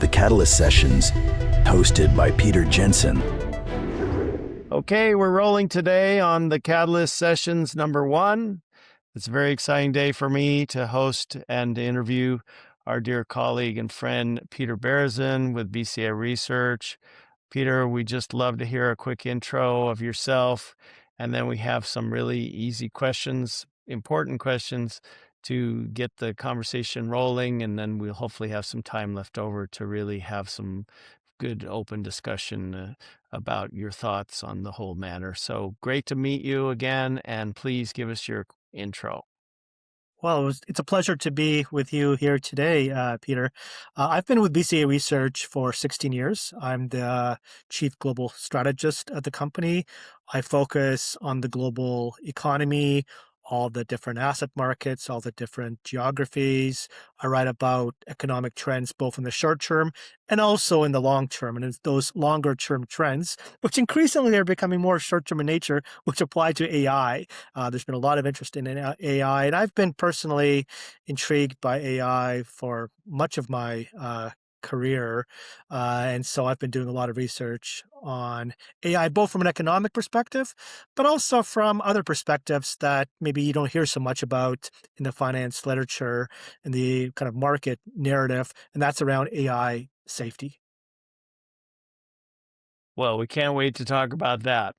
the Catalyst Sessions, hosted by Peter Jensen. Okay, we're rolling today on the Catalyst Sessions #1. It's a very exciting day for me to host and to interview our dear colleague and friend, Peter Berezin with BCA Research. Peter, we just love to hear a quick intro of yourself, and then we have some really easy questions, important questions to get the conversation rolling, and then we'll hopefully have some time left over to really have some good open discussion about your thoughts on the whole matter. So great to meet you again, and please give us your intro. Well, it's a pleasure to be with you here today, Peter. I've been with BCA Research for 16 years. I'm the Chief Global Strategist at the company. I focus on the global economy, all the different asset markets, all the different geographies. I write about economic trends, both in the short term and also in the long term. And it's those longer term trends, which increasingly are becoming more short term in nature, which apply to AI. There's been a lot of interest in AI, and I've been personally intrigued by AI for much of my career. And so I've been doing a lot of research on AI, both from an economic perspective, but also from other perspectives that maybe you don't hear so much about in the finance literature and the kind of market narrative, and that's around AI safety. Well, we can't wait to talk about that.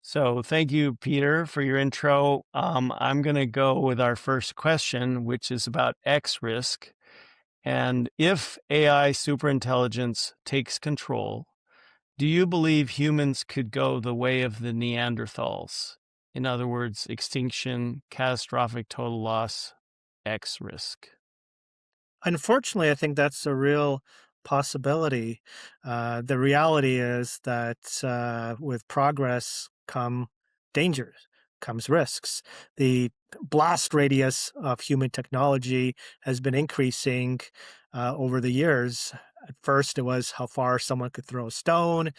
So thank you, Peter, for your intro. I'm going to go with our first question, which is about X risk. And if AI superintelligence takes control, do you believe humans could go the way of the Neanderthals? In other words, extinction, catastrophic total loss, X risk. Unfortunately, I think that's a real possibility. The reality is that with progress come dangers, comes risks. The blast radius of human technology has been increasing over the years. At first, it was how far someone could throw a stone.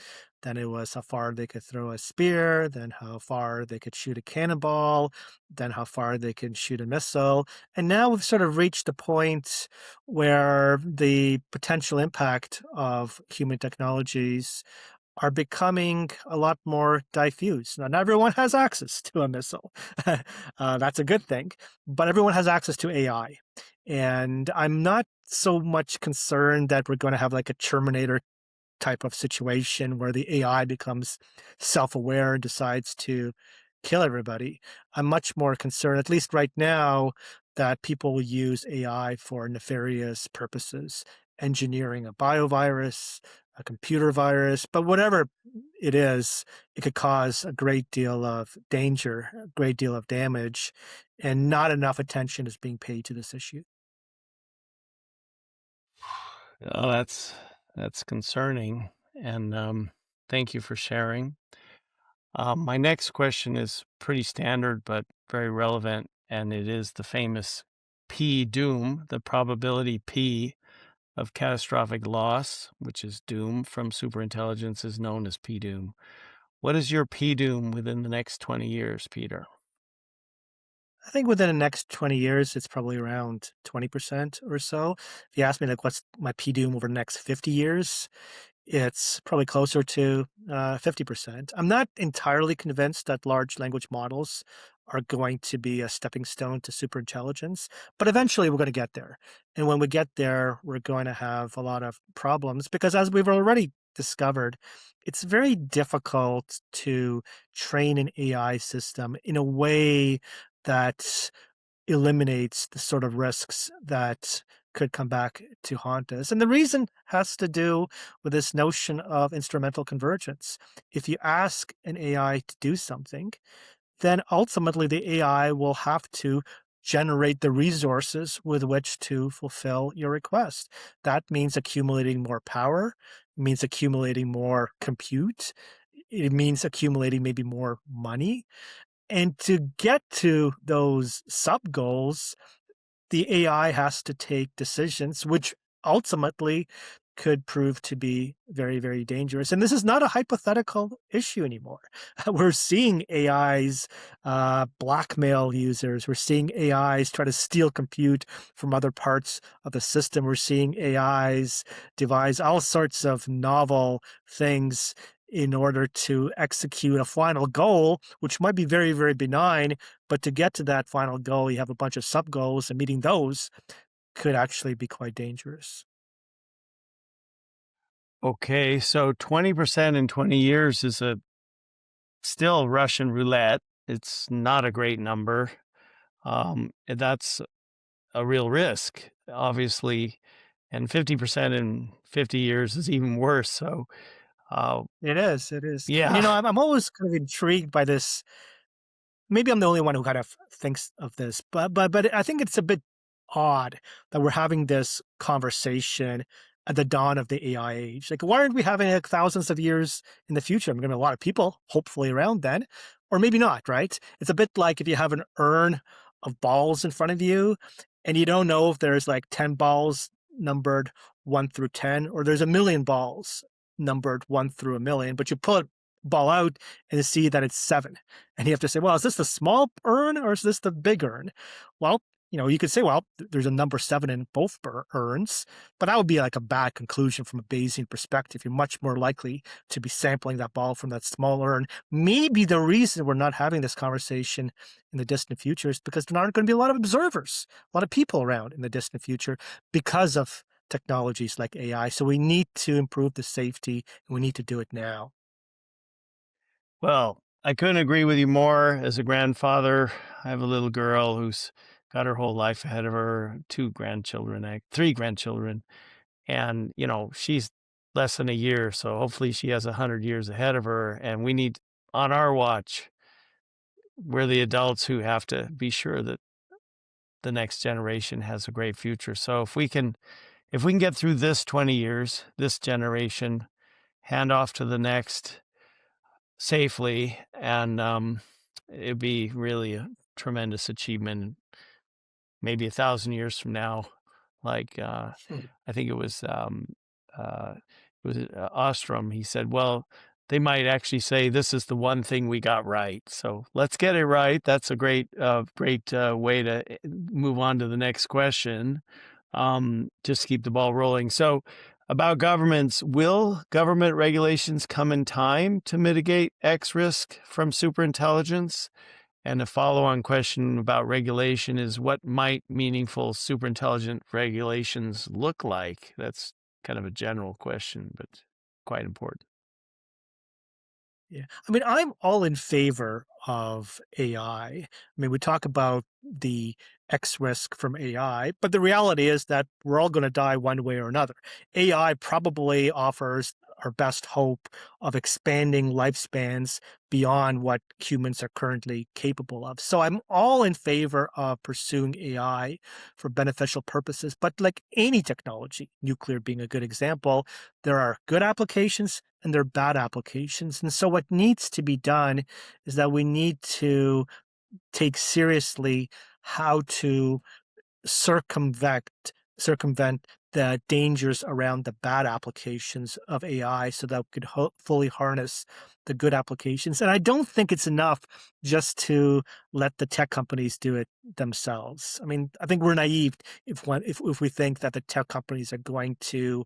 Then it was how far they could throw a spear. Then how far they could shoot a cannonball. Then how far they can shoot a missile. And now we've sort of reached a point where the potential impact of human technologies are becoming a lot more diffuse. Now, not everyone has access to a missile. That's a good thing, but everyone has access to AI. And I'm not so much concerned that we're going to have like a Terminator type of situation where the AI becomes self-aware and decides to kill everybody. I'm much more concerned, at least right now, that people will use AI for nefarious purposes, engineering a biovirus, a computer virus, but whatever it is, it could cause a great deal of danger, a great deal of damage, and not enough attention is being paid to this issue. Oh, that's concerning. And thank you for sharing. My next question is pretty standard, but very relevant, and it is the famous P doom, the probability P of catastrophic loss, which is doom from superintelligence, is known as P doom. What is your P doom within the next 20 years, Peter? I think within the next 20 years, it's probably around 20% or so. If you ask me, like, what's my P doom over the next 50 years, it's probably closer to 50%. I'm not entirely convinced that large language models are going to be a stepping stone to superintelligence, but eventually we're going to get there. And when we get there, we're going to have a lot of problems because, as we've already discovered, it's very difficult to train an AI system in a way that eliminates the sort of risks that could come back to haunt us. And the reason has to do with this notion of instrumental convergence. If you ask an AI to do something, then ultimately the AI will have to generate the resources with which to fulfill your request. That means accumulating more power, it means accumulating more compute, it means accumulating maybe more money. And to get to those sub goals, the AI has to take decisions, which ultimately could prove to be very, very dangerous. And this is not a hypothetical issue anymore. We're seeing AIs blackmail users. We're seeing AIs try to steal compute from other parts of the system. We're seeing AIs devise all sorts of novel things in order to execute a final goal, which might be very, very benign. But to get to that final goal, you have a bunch of sub goals, and meeting those could actually be quite dangerous. Okay, so 20% in 20 years is still Russian roulette. It's not a great number. That's a real risk, obviously, and 50% in 50 years is even worse. So, It is. It is. And, yeah. I'm always kind of intrigued by this. Maybe I'm the only one who kind of thinks of this, but I think it's a bit odd that we're having this conversation at the dawn of the AI age. Like, why aren't we having it thousands of years in the future? I'm going to be a lot of people hopefully around then, or maybe not, right? It's a bit like if you have an urn of balls in front of you and you don't know if there's like 10 balls numbered 1 through 10, or there's a million balls numbered 1 through a million, but you pull a ball out and you see that it's 7. And you have to say, well, is this the small urn or is this the big urn? Well, you could say, well, there's a number 7 in both urns, but that would be like a bad conclusion from a Bayesian perspective. You're much more likely to be sampling that ball from that small urn. Maybe the reason we're not having this conversation in the distant future is because there aren't going to be a lot of observers, a lot of people around in the distant future because of technologies like AI. So we need to improve the safety, and we need to do it now. Well, I couldn't agree with you more. As a grandfather, I have a little girl who's got her whole life ahead of her, 3 grandchildren. And, she's less than a year. So hopefully she has 100 years ahead of her. And we need, on our watch, we're the adults who have to be sure that the next generation has a great future. So if we can get through this 20 years, this generation, hand off to the next safely, and it'd be really a tremendous achievement. Maybe 1,000 years from now, like I think it was Ostrom. He said, "Well, they might actually say this is the one thing we got right. So let's get it right." That's a great way to move on to the next question. Just keep the ball rolling. So, about governments, will government regulations come in time to mitigate X risk from superintelligence? And a follow-on question about regulation is, what might meaningful superintelligent regulations look like? That's kind of a general question, but quite important. Yeah. I mean, I'm all in favor of AI. I mean, we talk about the X risk from AI, but the reality is that we're all going to die one way or another. AI probably offers our best hope of expanding lifespans beyond what humans are currently capable of. So I'm all in favor of pursuing AI for beneficial purposes. But like any technology, nuclear being a good example, there are good applications and there are bad applications. And so what needs to be done is that we need to take seriously how to circumvent the dangers around the bad applications of AI so that we could fully harness the good applications. And I don't think it's enough just to let the tech companies do it themselves. I mean, I think we're naive if we think that the tech companies are going to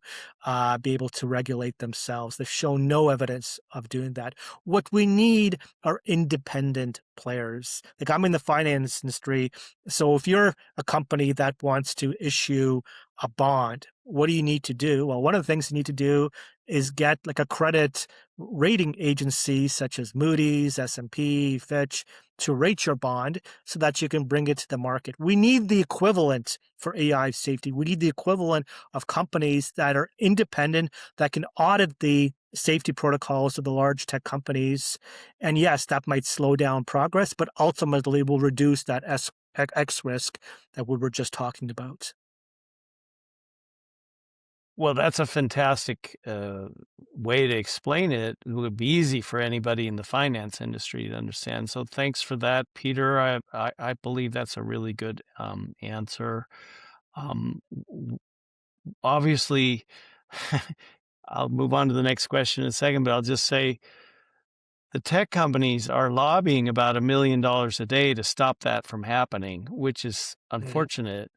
be able to regulate themselves. They've shown no evidence of doing that. What we need are independent players. Like, I'm in the finance industry, so if you're a company that wants to issue a bond, what do you need to do? Well, one of the things you need to do is get like a credit rating agency such as Moody's, S&P, Fitch to rate your bond so that you can bring it to the market. We need the equivalent for AI safety. We need the equivalent of companies that are independent, that can audit the safety protocols of the large tech companies. And yes, that might slow down progress, but ultimately will reduce that X risk that we were just talking about. Well, that's a fantastic way to explain it. It would be easy for anybody in the finance industry to understand. So thanks for that, Peter. I believe that's a really good answer. Obviously, I'll move on to the next question in a second, but I'll just say the tech companies are lobbying about $1 million a day to stop that from happening, which is unfortunate.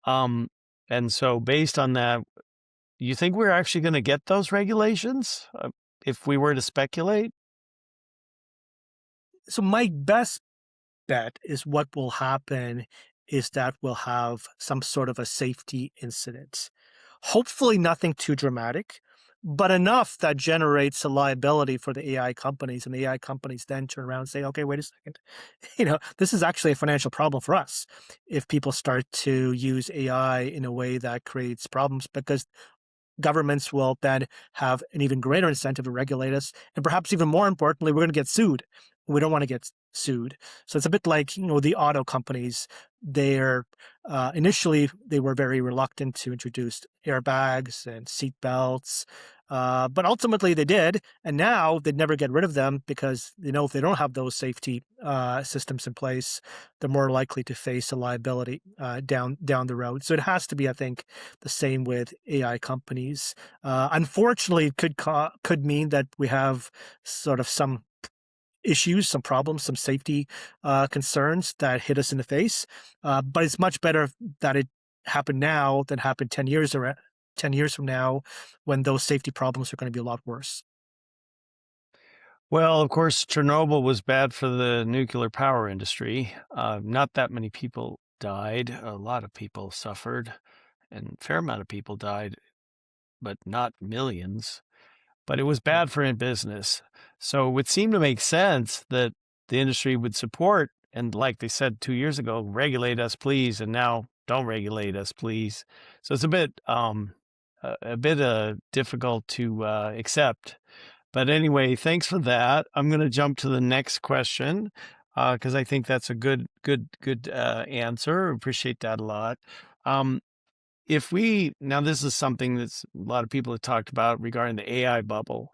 And so based on that, you think we're actually going to get those regulations if we were to speculate? So my best bet is what will happen is that we'll have some sort of a safety incident. Hopefully nothing too dramatic, but enough that generates a liability for the AI companies, and the AI companies then turn around and say, okay, wait a second. This is actually a financial problem for us if people start to use AI in a way that creates problems, because governments will then have an even greater incentive to regulate us. And perhaps even more importantly, we're going to get sued. We don't want to get sued. So it's a bit like, the auto companies. They're initially, they were very reluctant to introduce airbags and seat belts. But ultimately they did. And now they'd never get rid of them because, if they don't have those safety systems in place, they're more likely to face a liability down the road. So it has to be, I think, the same with AI companies. Unfortunately, it could mean that we have sort of some issues, some problems, some safety concerns that hit us in the face. But it's much better that it happened now than happened 10 years from now, when those safety problems are going to be a lot worse. Well, of course, Chernobyl was bad for the nuclear power industry. Not that many people died. A lot of people suffered, and a fair amount of people died, but not millions. But it was bad for business. So it would seem to make sense that the industry would support, and like they said 2 years ago, regulate us, please, and now don't regulate us, please. So it's a bit difficult to accept. But anyway, thanks for that. I'm going to jump to the next question because I think that's a good answer. Appreciate that a lot. Now this is something that's a lot of people have talked about regarding the AI bubble.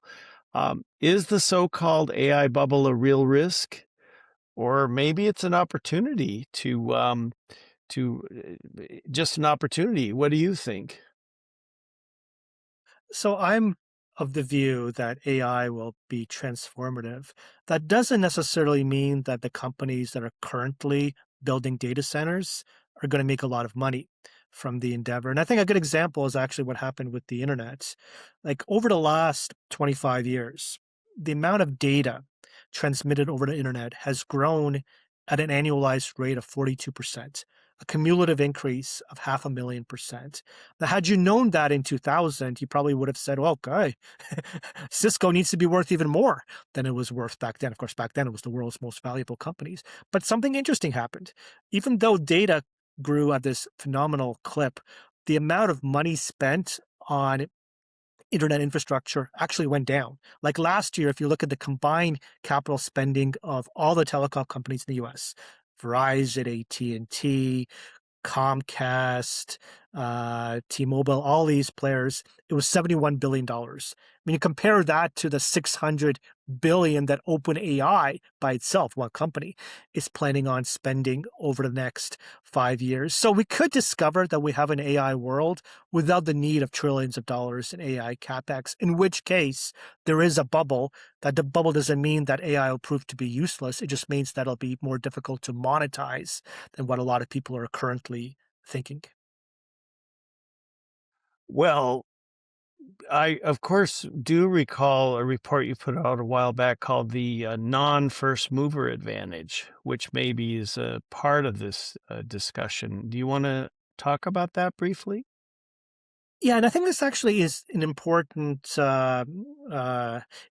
Is the so-called AI bubble a real risk, or maybe it's an opportunity just an opportunity? What do you think? So I'm of the view that AI will be transformative. That doesn't necessarily mean that the companies that are currently building data centers are going to make a lot of money from the endeavor. And I think a good example is actually what happened with the internet. Like over the last 25 years, the amount of data transmitted over the internet has grown at an annualized rate of 42%, a cumulative increase of 500,000%. Now, had you known that in 2000, you probably would have said, well, okay, Cisco needs to be worth even more than it was worth back then. Of course, back then it was the world's most valuable companies. But something interesting happened. Even though data grew at this phenomenal clip, the amount of money spent on internet infrastructure actually went down. Like last year, if you look at the combined capital spending of all the telecom companies in the US, Verizon, AT&T, Comcast, T-Mobile, all these players, it was $71 billion. When you compare that to the $600 billion that OpenAI by itself, one company, is planning on spending over the next 5 years. So we could discover that we have an AI world without the need of trillions of dollars in AI capex, in which case there is a bubble. That the bubble doesn't mean that AI will prove to be useless. It just means that it'll be more difficult to monetize than what a lot of people are currently thinking. Well, I, of course, do recall a report you put out a while back called the non-first mover advantage, which maybe is a part of this discussion. Do you want to talk about that briefly? Yeah, and I think this actually is an important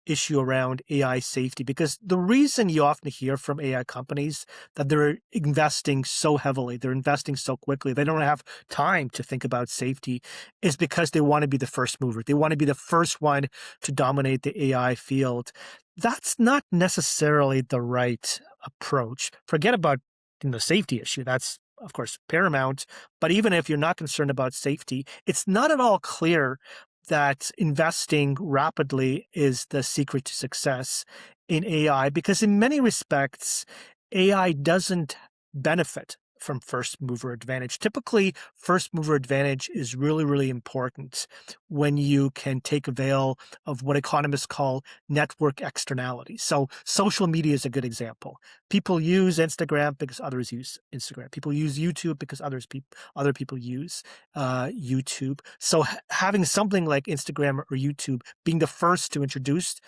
issue around AI safety, because the reason you often hear from AI companies that they're investing so heavily, they're investing so quickly, they don't have time to think about safety, is because they want to be the first mover. They want to be the first one to dominate the AI field. That's not necessarily the right approach. Forget about the safety issue. That's of course, paramount. But even if you're not concerned about safety, it's not at all clear that investing rapidly is the secret to success in AI, because in many respects, AI doesn't benefit from first mover advantage. Typically, first mover advantage is really, really important when you can take avail of what economists call network externalities. So social media is a good example. People use Instagram because others use Instagram. People use YouTube because other people use YouTube. So having something like Instagram or YouTube being the first to introduce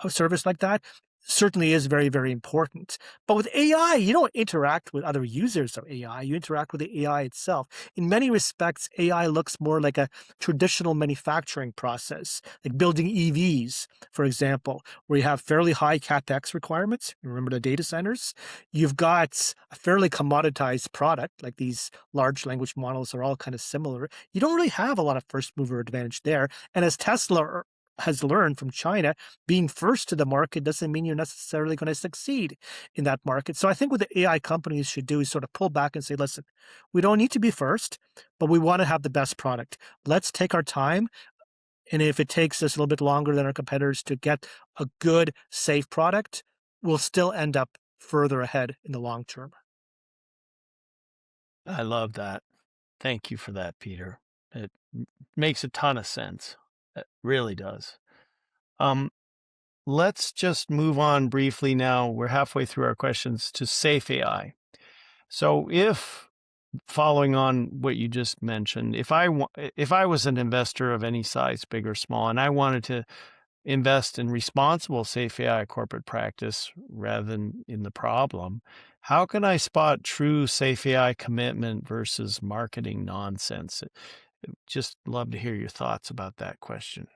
a service like that certainly is very, very important. But with AI, you don't interact with other users of AI. You interact with the AI itself. In many respects, AI looks more like a traditional manufacturing process, like building EVs, for example, where you have fairly high CapEx requirements. Remember the data centers? You've got a fairly commoditized product, like these large language models are all kind of similar. You don't really have a lot of first mover advantage there. And as Tesla has learned from China, being first to the market doesn't mean you're necessarily going to succeed in that market. So I think what the AI companies should do is sort of pull back and say, listen, we don't need to be first, but we want to have the best product. Let's take our time. And if it takes us a little bit longer than our competitors to get a good, safe product, we'll still end up further ahead in the long term. I love that. Thank you for that, Peter. It makes a ton of sense. It really does. Let's just move on briefly now. We're halfway through our questions to safe AI. So if following on what you just mentioned, if I was an investor of any size, big or small, and I wanted to invest in responsible safe AI corporate practice rather than in the problem, how can I spot true safe AI commitment versus marketing nonsense? Just love to hear your thoughts about that question.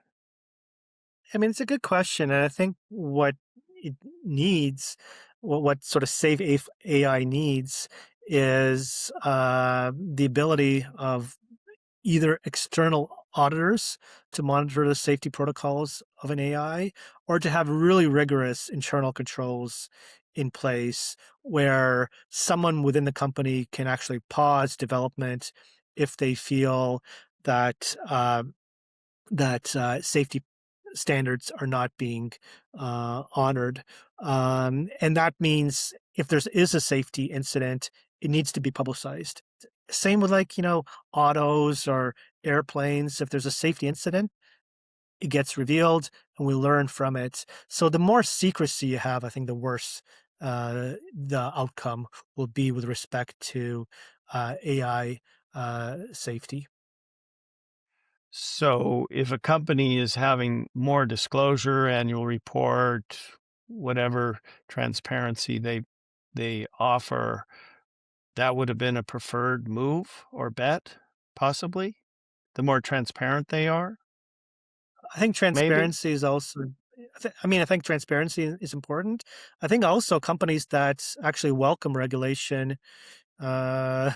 I mean, it's a good question. And I think what it needs, what sort of safe AI needs is the ability of either external auditors to monitor the safety protocols of an AI or to have really rigorous internal controls in place where someone within the company can actually pause development if they feel that safety standards are not being honored. And that means if there is a safety incident, it needs to be publicized. Same with autos or airplanes. If there's a safety incident, it gets revealed and we learn from it. So the more secrecy you have, I think the worse the outcome will be with respect to AI safety. So if a company is having more disclosure, annual report, whatever transparency they offer, that would have been a preferred move or bet, possibly? The more transparent they are, I think maybe? transparency is also, I think transparency is important. I think also companies that actually welcome regulation uh,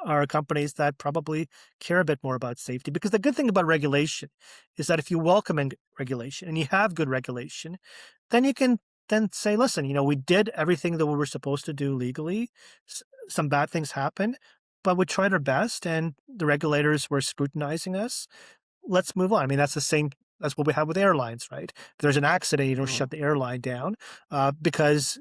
are companies that probably care a bit more about safety. Because the good thing about regulation is that if you welcome regulation and you have good regulation, then you can then say, listen, we did everything that we were supposed to do legally. Some bad things happened, but we tried our best and the regulators were scrutinizing us. Let's move on. I mean, that's what we have with airlines, right? If there's an accident, you don't Mm. shut the airline down because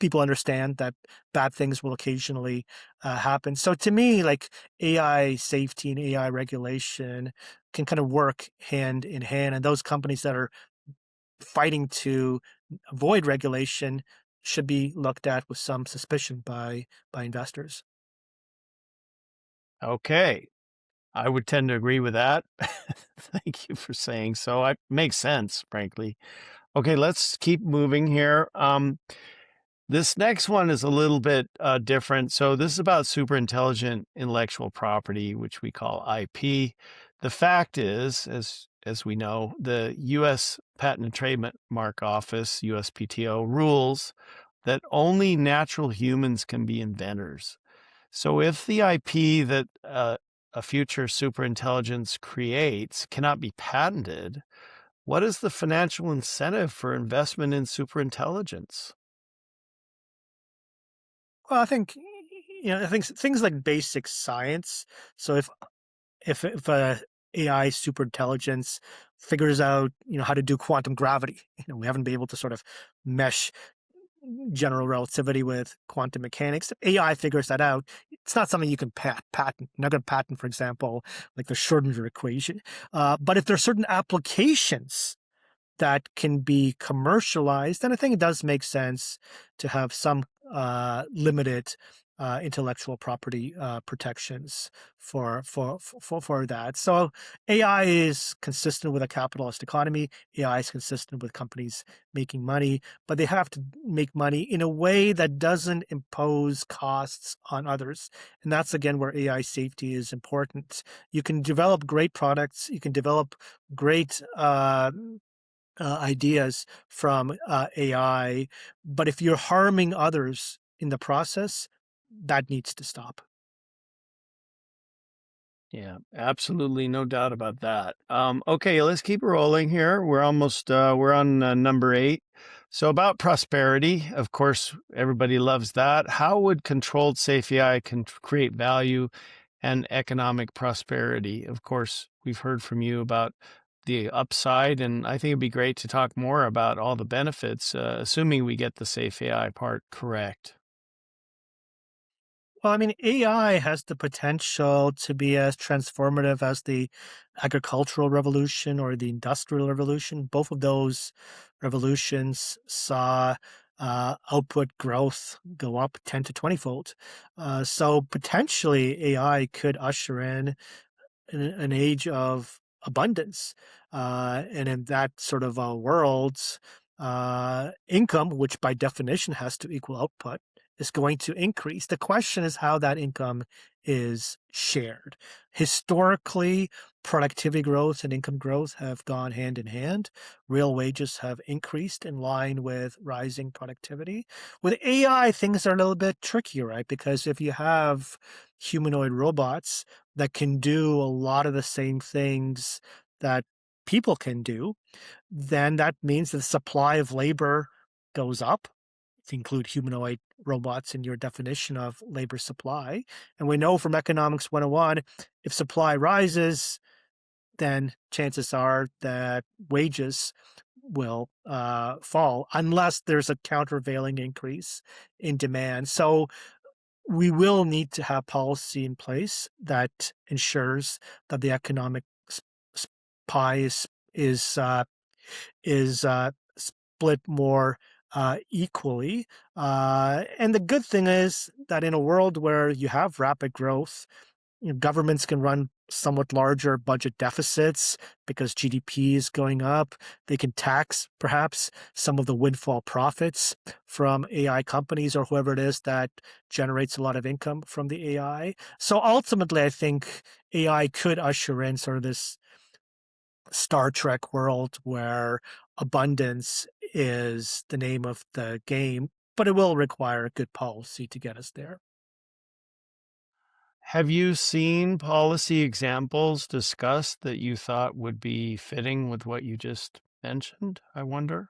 people understand that bad things will occasionally happen. So to me, like AI safety and AI regulation can kind of work hand in hand. And those companies that are fighting to avoid regulation should be looked at with some suspicion by investors. Okay. I would tend to agree with that. Thank you for saying so. It makes sense, frankly. Okay, let's keep moving here. This next one is a little bit different. So this is about super intelligent intellectual property, which we call IP. The fact is, as we know, the U.S. Patent and Trademark Office (USPTO) rules that only natural humans can be inventors. So if the IP that a future superintelligence creates cannot be patented, what is the financial incentive for investment in superintelligence? Well, I think things like basic science. So if a AI super intelligence figures out how to do quantum gravity, we haven't been able to sort of mesh general relativity with quantum mechanics. AI figures that out. It's not something you can patent. You're not going to patent, for example, like the Schrodinger equation. But if there are certain applications that can be commercialized, then I think it does make sense to have some limited intellectual property protections for that. So AI is consistent with a capitalist economy. AI is consistent with companies making money, but they have to make money in a way that doesn't impose costs on others. And that's again where AI safety is important. You can develop great products. You can develop great ideas from AI, but if you're harming others in the process, that needs to stop. Yeah, absolutely, no doubt about that. Okay, let's keep rolling here. We're almost we're on number 8. So about prosperity, of course, everybody loves that. How would controlled safe AI create value and economic prosperity? Of course, we've heard from you about the upside, and I think it'd be great to talk more about all the benefits, assuming we get the safe AI part correct. Well, I mean, AI has the potential to be as transformative as the agricultural revolution or the industrial revolution. Both of those revolutions saw output growth go up 10 to 20 fold. So potentially, AI could usher in an age of abundance. And in that sort of a world, income, which by definition has to equal output, is going to increase. The question is how that income is shared. Historically, productivity growth and income growth have gone hand in hand. Real wages have increased in line with rising productivity. With AI, things are a little bit trickier, right? Because if you have humanoid robots that can do a lot of the same things that people can do, then that means the supply of labor goes up. If you include humanoid robots in your definition of labor supply. And we know from Economics 101, if supply rises, then chances are that wages will fall unless there's a countervailing increase in demand. So we will need to have policy in place that ensures that the economic pie is split more equally. And the good thing is that in a world where you have rapid growth, governments can run somewhat larger budget deficits because GDP is going up. They can tax perhaps some of the windfall profits from AI companies or whoever it is that generates a lot of income from the AI. So ultimately, I think AI could usher in sort of this Star Trek world where abundance is the name of the game, but it will require good policy to get us there. Have you seen policy examples discussed that you thought would be fitting with what you just mentioned, I wonder?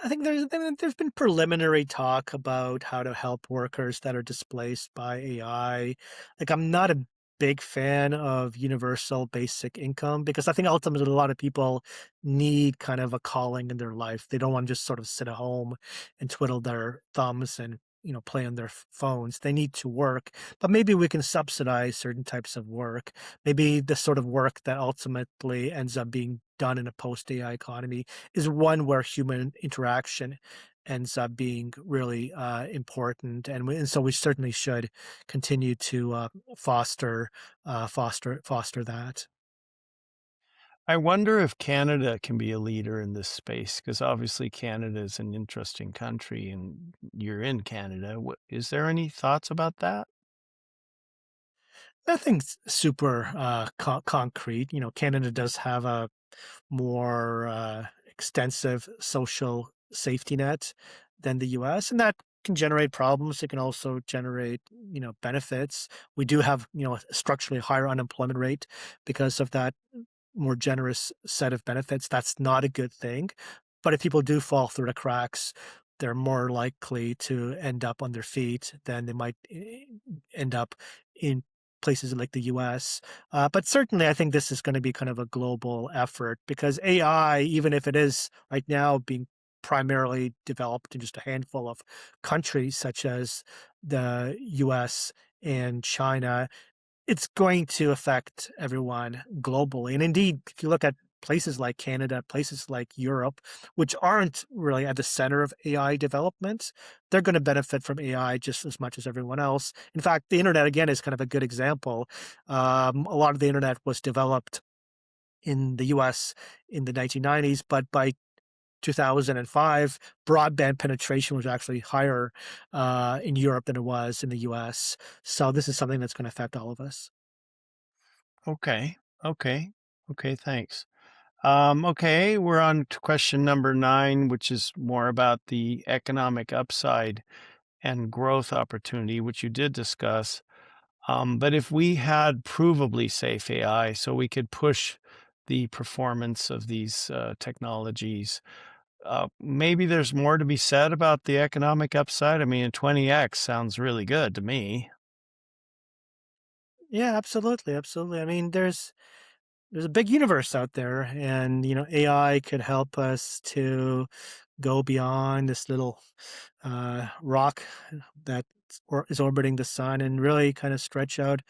I think there's been preliminary talk about how to help workers that are displaced by AI. Like, I'm not a big fan of universal basic income because I think ultimately a lot of people need kind of a calling in their life. They don't want to just sort of sit at home and twiddle their thumbs and play on their phones. They need to work, but maybe we can subsidize certain types of work. Maybe the sort of work that ultimately ends up being done in a post AI economy is one where human interaction ends up being really important, and so we certainly should continue to foster that. I wonder if Canada can be a leader in this space because obviously Canada is an interesting country and you're in Canada. Is there any thoughts about that? Nothing's super concrete. Canada does have a more extensive social safety net than the US, and that can generate problems. It can also generate, benefits. We do have, a structurally higher unemployment rate because of that more generous set of benefits. That's not a good thing. But if people do fall through the cracks, they're more likely to end up on their feet than they might end up in places like the US. But certainly, I think this is going to be kind of a global effort because AI, even if it is right now being primarily developed in just a handful of countries, such as the US and China, it's going to affect everyone globally. And indeed, if you look at places like Canada, places like Europe, which aren't really at the center of AI development, they're going to benefit from AI just as much as everyone else. In fact, the internet, again, is kind of a good example. A lot of the internet was developed in the US in the 1990s, but by 2005, broadband penetration was actually higher in Europe than it was in the US. So this is something that's going to affect all of us. Okay. Okay. Okay. Thanks. Okay. We're on to question number 9, which is more about the economic upside and growth opportunity, which you did discuss. But if we had provably safe AI, so we could push the performance of these technologies, maybe there's more to be said about the economic upside. I mean, 20x sounds really good to me. Yeah, absolutely, absolutely. I mean, there's a big universe out there, and AI could help us to go beyond this little rock that is orbiting the sun and really kind of stretch out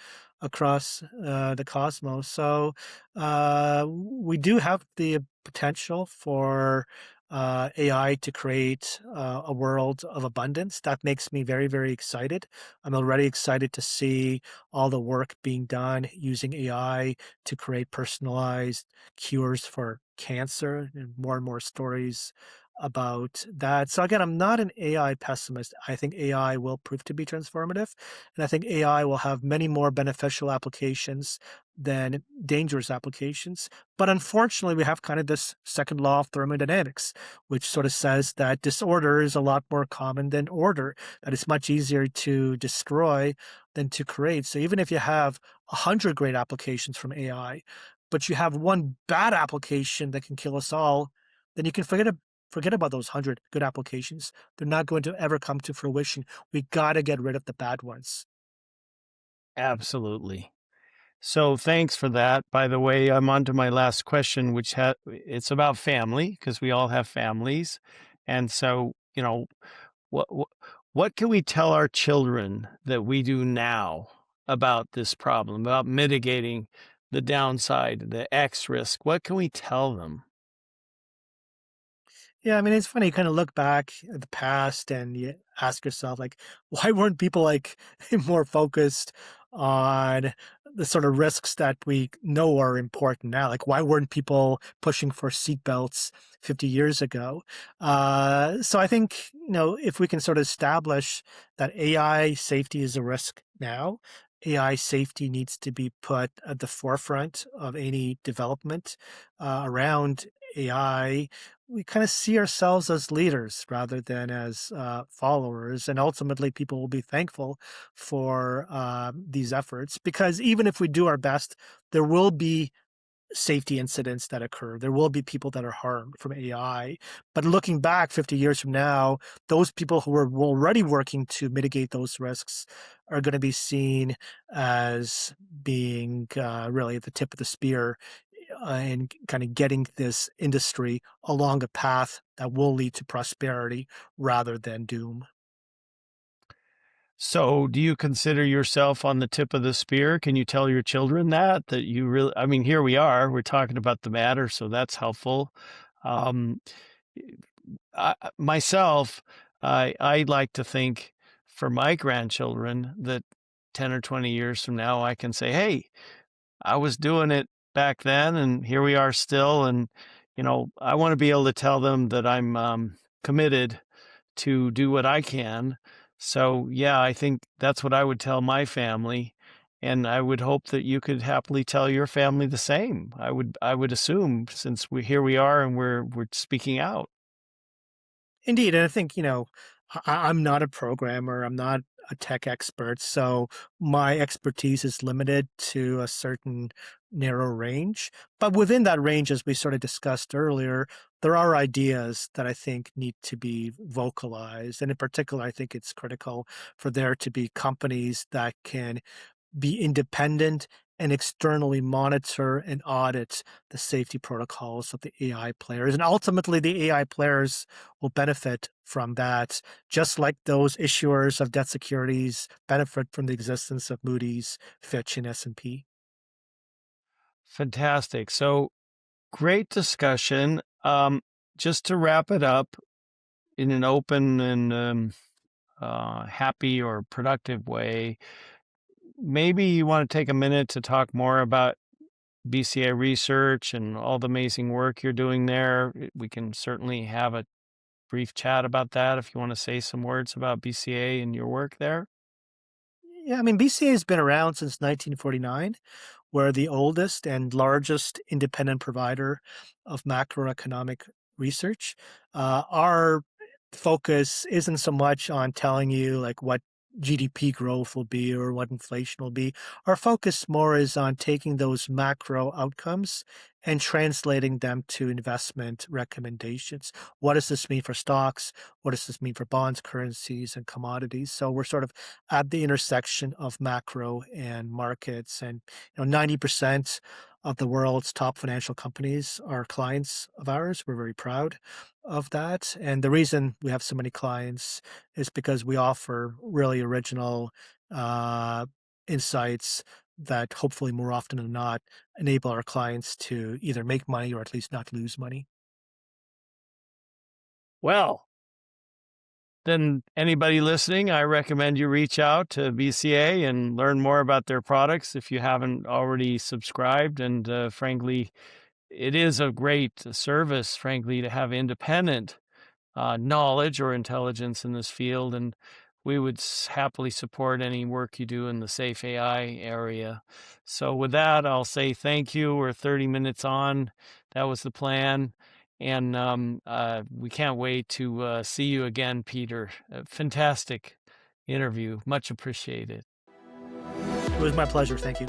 across the cosmos. So we do have the potential for AI to create a world of abundance. That makes me very, very excited. I'm already excited to see all the work being done using AI to create personalized cures for cancer, and more stories about that. So again, I'm not an AI pessimist. I think AI will prove to be transformative, and I think AI will have many more beneficial applications than dangerous applications. But unfortunately, we have kind of this second law of thermodynamics, which sort of says that disorder is a lot more common than order, that it's much easier to destroy than to create. So even if you have 100 great applications from AI, but you have one bad application that can kill us all, then you can forget about those 100 good applications. They're not going to ever come to fruition. We got to get rid of the bad ones. Absolutely. So thanks for that. By the way, I'm on to my last question, which it's about family because we all have families, and so what what can we tell our children that we do now about this problem, about mitigating the downside, the X risk? What can we tell them? Yeah, I mean, it's funny. You kind of look back at the past and you ask yourself, like, why weren't people like more focused on the sort of risks that we know are important now? Like, why weren't people pushing for seatbelts 50 years ago? So I think, if we can sort of establish that AI safety is a risk now, AI safety needs to be put at the forefront of any development around AI. We kind of see ourselves as leaders rather than as followers. And ultimately, people will be thankful for these efforts, because even if we do our best, there will be safety incidents that occur. There will be people that are harmed from AI. But looking back 50 years from now, those people who were already working to mitigate those risks are going to be seen as being really at the tip of the spear and kind of getting this industry along a path that will lead to prosperity rather than doom. So, do you consider yourself on the tip of the spear? Can you tell your children that you really? I mean, here we are. We're talking about the matter, so that's helpful. Um, myself, I like to think for my grandchildren that 10 or 20 years from now, I can say, "Hey, I was doing it back then, and here we are still." And I want to be able to tell them that I'm committed to do what I can. So, yeah, I think that's what I would tell my family, and I would hope that you could happily tell your family the same. I would assume, since we are and we're speaking out. Indeed, and I think, I'm not a programmer, I'm not a tech expert, so my expertise is limited to a certain narrow range. But within that range, as we sort of discussed earlier, there are ideas that I think need to be vocalized. And in particular, I think it's critical for there to be companies that can be independent and externally monitor and audit the safety protocols of the AI players. And ultimately, the AI players will benefit from that, just like those issuers of debt securities benefit from the existence of Moody's, Fitch, and S&P. Fantastic. So great discussion. Just to wrap it up in an open and happy or productive way, maybe you want to take a minute to talk more about BCA Research and all the amazing work you're doing there. We can certainly have a brief chat about that if you want to say some words about BCA and your work there. Yeah, I mean, BCA has been around since 1949. We're the oldest and largest independent provider of macroeconomic research. Our focus isn't so much on telling you like what GDP growth will be or what inflation will be. Our focus more is on taking those macro outcomes and translating them to investment recommendations. What does this mean for stocks? What does this mean for bonds, currencies, and commodities? So we're sort of at the intersection of macro and markets. And 90% of the world's top financial companies are clients of ours. We're very proud of that. And the reason we have so many clients is because we offer really original insights that hopefully more often than not enable our clients to either make money or at least not lose money. Well, then anybody listening, I recommend you reach out to BCA and learn more about their products if you haven't already subscribed. And frankly, it is a great service, frankly, to have independent knowledge or intelligence in this field, and we would happily support any work you do in the safe AI area. So with that, I'll say thank you. We're 30 minutes on. That was the plan. And we can't wait to see you again, Peter. Fantastic interview. Much appreciated. It was my pleasure. Thank you.